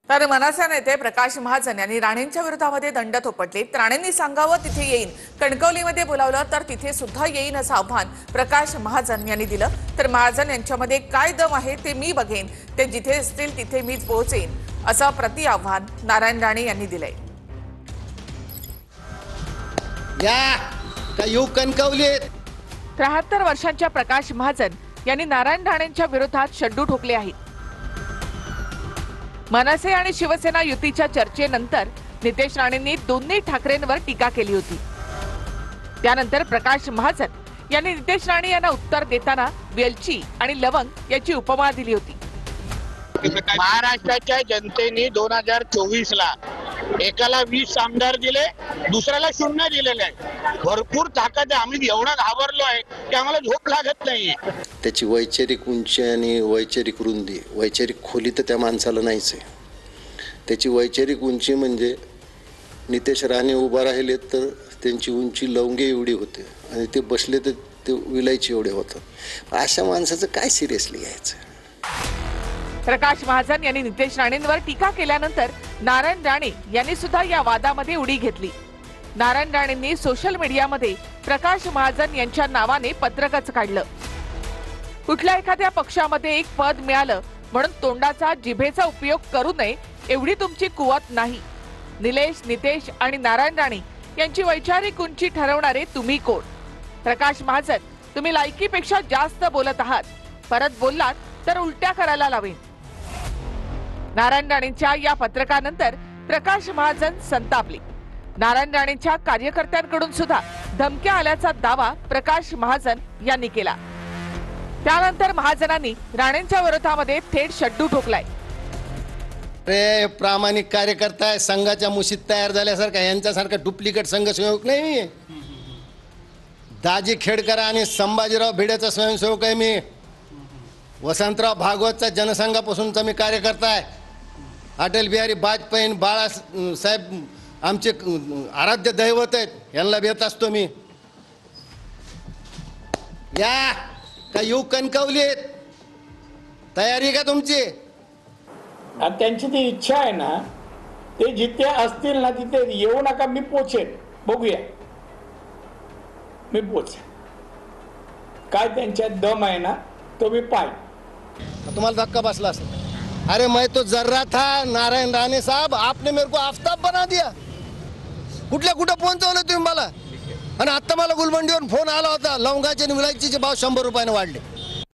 तर मनसे नेते प्रकाश महाजन यांनी राणेंच्या विरोधामध्ये दंड थोपटले। राणेंनी सांगावं तिथे येईन, कणकवलीमध्ये बोलावलं तर तिथे सुद्धा येईन असं आव्हान प्रकाश महाजन यांनी दिलं। तर महाजन यांच्यामध्ये काय दम आहे ते मी बघेन, ते जिथे असतील तिथे मीच पोहोचेन असं प्रति आव्हान नारायण राणे यांनी दिलंय। कणकवलीत 73 वर्षांच्या प्रकाश महाजन यांनी नारायण राणेंच्या विरोधात शड्डू ठोकले आहेत। मनसे आणि शिवसेना युतीच्या चर्चेनंतर नितेश राणेंनी दोन्ही ठाकरेंवर टीका केली होती। त्यानंतर प्रकाश महाजन यांनी नितेश राणे यांना उत्तर देताना वेलची आणि लवंग याची उपमा दिली होती। महाराष्ट्राच्या जनतेने 2024 ला एकाला 20 आमदार दिले, दुसऱ्याला 0 दिलेले आहे। भरपूर ताकद आहे। आम्ही एवढा घाबरलो आहे की आम्हाला झोप लागत नाहीये। त्याची वैचारिक उंची आणि वैचारिक रुंदी, वैचारिक खोली तर त्या माणसाला नाहीच आहे। त्याची वैचारिक उंची म्हणजे नितेश राणे उभा राहिले तर त्यांची उंची लवंगे एवढी होते आणि ते बसले तर ते विलायची एवढे होतं। अशा माणसाचं काय सिरियसली घ्यायचं। प्रकाश महाजन यांनी नितेश राणेंवर टीका केल्यानंतर नारायण राणे यांनी सुद्धा या वादामध्ये उडी घेतली। नारायण राणेंनी सोशल मीडियामध्ये प्रकाश महाजन यांच्या नावाने पत्रकच काढलं। कुठल्या एखाद्या पक्षामध्ये एक पद मिळालं म्हणून तोंडाचा जिभेचा उपयोग करू नये एवढी तुमची कुवत नाही। नितेश आणि नारायण राणे यांची वैचारिक उंची ठरवणारे तुम्ही कोण? प्रकाश महाजन, तुम्ही लायकीपेक्षा जास्त बोलत आहात। परत बोललात तर उलट्या करायला लावेन। नारायण राणेंच्या या पत्रकानंतर प्रकाश महाजन संतापले। नारायण राणेंच्या कार्यकर्त्यांकडून सुद्धा धमक्या आल्याचा दावा प्रकाश महाजन यांनी केला। त्यानंतर महाजनांनी राणेंच्या विरोधामध्ये थेट शड्डू ठोकलाय। रे प्रामाणिक कार्यकर्ता आहे, संघाच्या मुशीत तयार झाल्यासारखा यांच्यासारखा डुप्लिकेट संघसेवक नाही। दाजी खेडकर आणि संभाजीराव भिडेचा स्वयंसेवक आहे मी। वसंतराव भागवतचा जनसंघापासूनचा मी कार्यकर्ता आहे। अटल बिहारी वाजपेयी बाळासाहेब आमचे आराध्य दैवत आहेत, यांना भेट असतो मी। या का येऊ कणकवलीत? तयारी का तुमची? त्यांची ती इच्छा आहे ना, ते जिथे असतील ना तिथे येऊ नका, मी पोचेन, बघूया मी पोचेन। काय त्यांच्यात दम आहे ना तो मी पाय। तुम्हाला धक्का बसला असेल। अरे मैं तो जर्रा था नारायण राणे साहब, आपने मेरे को आफ्ताब बना दिया। कुठल्या कुठं पोहोचवलं तुम्ही मला? आणि आता मला गुलमंडीवर फोन आला होता, लवंगाचे आणि विलायचीचे भाव 100 रुपयाने वाढले।